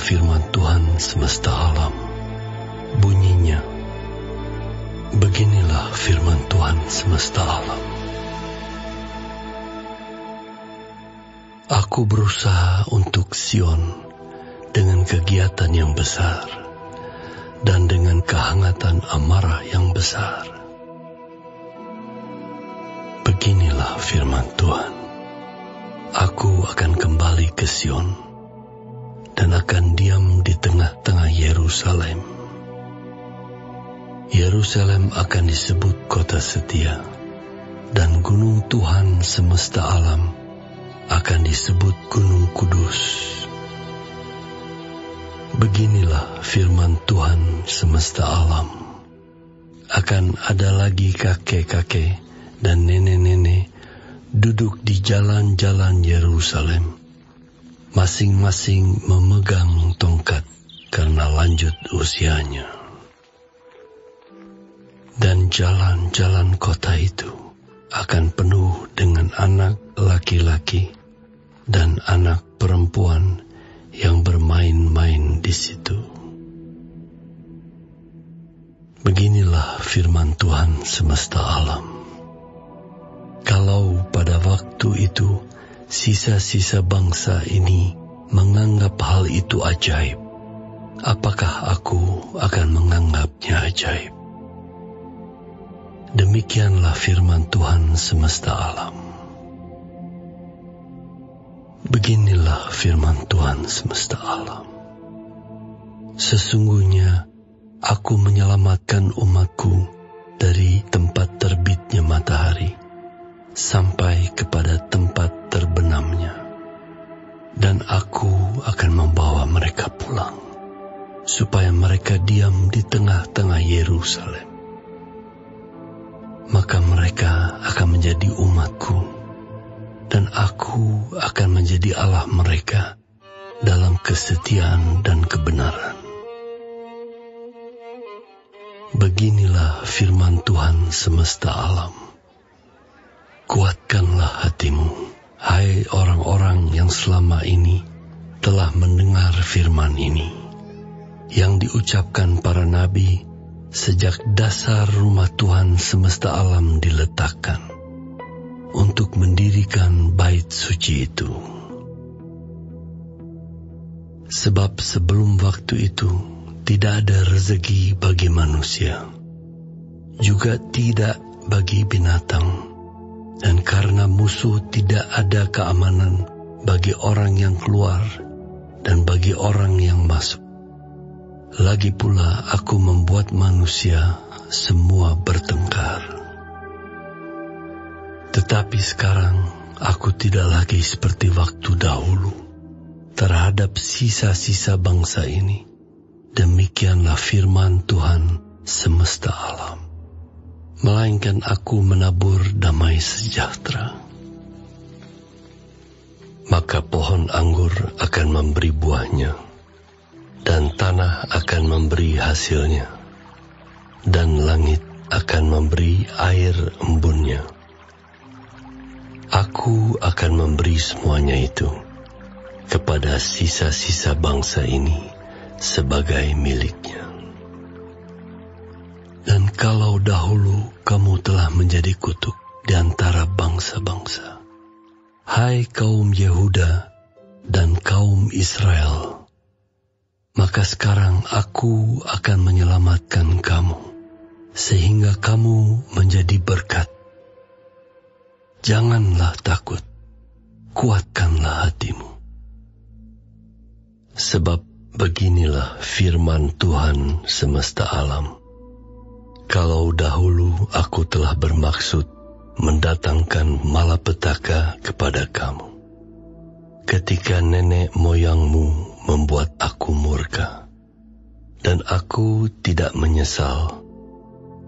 firman Tuhan semesta alam. Bunyinya, beginilah firman Tuhan semesta alam. Aku berusaha untuk Sion dengan kegiatan yang besar dan dengan kehangatan amarah yang besar. Beginilah firman Tuhan. Aku akan kembali ke Sion dan akan diam di tengah-tengah Yerusalem. Yerusalem akan disebut kota setia, dan gunung Tuhan semesta alam akan disebut gunung kudus. Beginilah firman Tuhan semesta alam. Akan ada lagi kakek-kakek dan nenek-nenek duduk di jalan-jalan Yerusalem, masing-masing memegang tongkat karena lanjut usianya. Dan jalan-jalan kota itu akan penuh dengan anak laki-laki dan anak perempuan yang bermain-main di situ. Beginilah firman Tuhan semesta alam. Kalau pada waktu itu sisa-sisa bangsa ini menganggap hal itu ajaib, apakah aku akan menganggapnya ajaib? Demikianlah firman Tuhan semesta alam. Beginilah firman Tuhan semesta alam. Sesungguhnya aku menyelamatkan umatku dari tempat terbitnya matahari sampai kepada tempat terbenamnya, dan aku akan membawa mereka pulang, supaya mereka diam di tengah-tengah Yerusalem. Maka mereka akan menjadi umatku, dan aku akan menjadi Allah mereka dalam kesetiaan dan kebenaran. Beginilah firman Tuhan semesta alam. Kuatkanlah hatimu, hai orang-orang yang selama ini telah mendengar firman ini, yang diucapkan para nabi sejak dasar rumah Tuhan semesta alam diletakkan, untuk mendirikan bait suci itu. Sebab sebelum waktu itu tidak ada rezeki bagi manusia, juga tidak bagi binatang, dan karena musuh tidak ada keamanan bagi orang yang keluar dan bagi orang yang masuk. Lagi pula aku membuat manusia semua bertengkar. Tetapi sekarang aku tidak lagi seperti waktu dahulu terhadap sisa-sisa bangsa ini. Demikianlah firman Tuhan semesta alam. Melainkan aku menabur damai sejahtera. Maka pohon anggur akan memberi buahnya, dan tanah akan memberi hasilnya, dan langit akan memberi air embunnya. Aku akan memberi semuanya itu kepada sisa-sisa bangsa ini sebagai miliknya. Dan kalau dahulu kamu telah menjadi kutuk di antara bangsa-bangsa, hai kaum Yehuda dan kaum Israel, maka sekarang aku akan menyelamatkan kamu, sehingga kamu menjadi berkat. Janganlah takut, kuatkanlah hatimu. Sebab beginilah firman Tuhan semesta alam. Kalau dahulu aku telah bermaksud mendatangkan malapetaka kepada kamu, ketika nenek moyangmu membuat aku murka, dan aku tidak menyesal,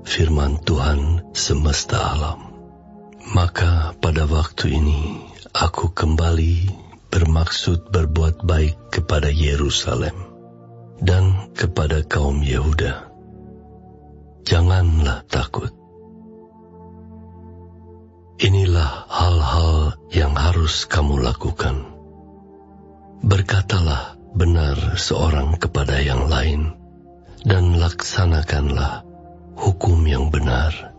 firman Tuhan semesta alam. Maka pada waktu ini aku kembali bermaksud berbuat baik kepada Yerusalem dan kepada kaum Yehuda. Janganlah takut. Inilah hal-hal yang harus kamu lakukan. Berkatalah benar seorang kepada yang lain, dan laksanakanlah hukum yang benar,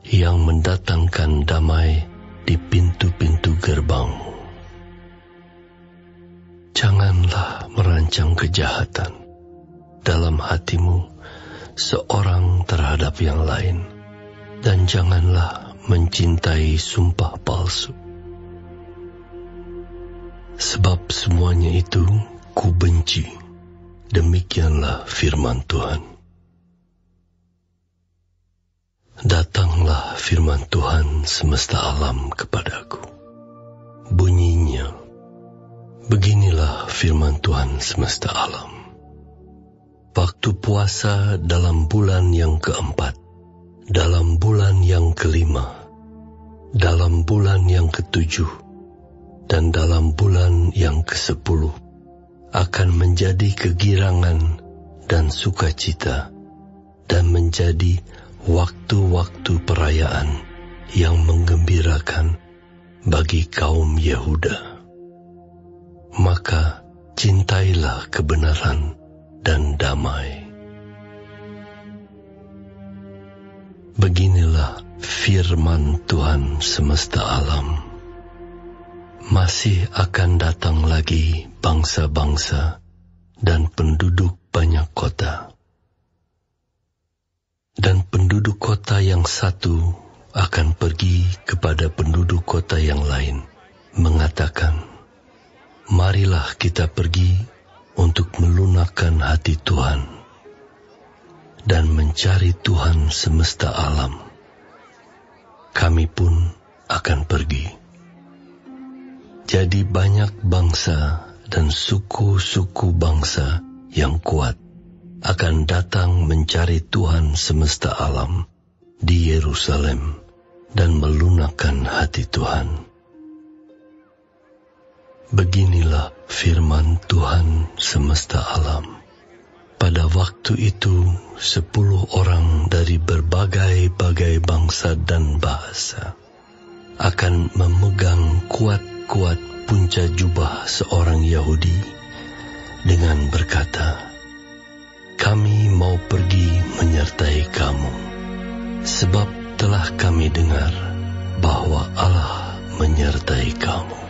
yang mendatangkan damai di pintu-pintu gerbangmu. Janganlah merancang kejahatan dalam hatimu seorang terhadap yang lain, dan janganlah mencintai sumpah palsu. Sebab semuanya itu ku benci. Demikianlah firman Tuhan. Datanglah firman Tuhan semesta alam kepadaku. Bunyinya, beginilah firman Tuhan semesta alam. Waktu puasa dalam bulan yang keempat, dalam bulan yang kelima, dalam bulan yang ketujuh, dan dalam bulan yang ke-10 akan menjadi kegirangan dan sukacita, dan menjadi waktu-waktu perayaan yang menggembirakan bagi kaum Yehuda. Maka cintailah kebenaran dan damai. Beginilah firman Tuhan semesta alam. Masih akan datang lagi bangsa-bangsa dan penduduk banyak kota. Dan penduduk kota yang satu akan pergi kepada penduduk kota yang lain, mengatakan, marilah kita pergi untuk melunakkan hati Tuhan dan mencari Tuhan semesta alam. Kami pun akan pergi. Jadi banyak bangsa dan suku-suku bangsa yang kuat akan datang mencari Tuhan semesta alam di Yerusalem dan melunakkan hati Tuhan. Beginilah firman Tuhan semesta alam. Pada waktu itu 10 orang dari berbagai-bagai bangsa dan bahasa akan memegang kuat punca jubah seorang Yahudi dengan berkata, kami mau pergi menyertai kamu, sebab telah kami dengar bahwa Allah menyertai kamu.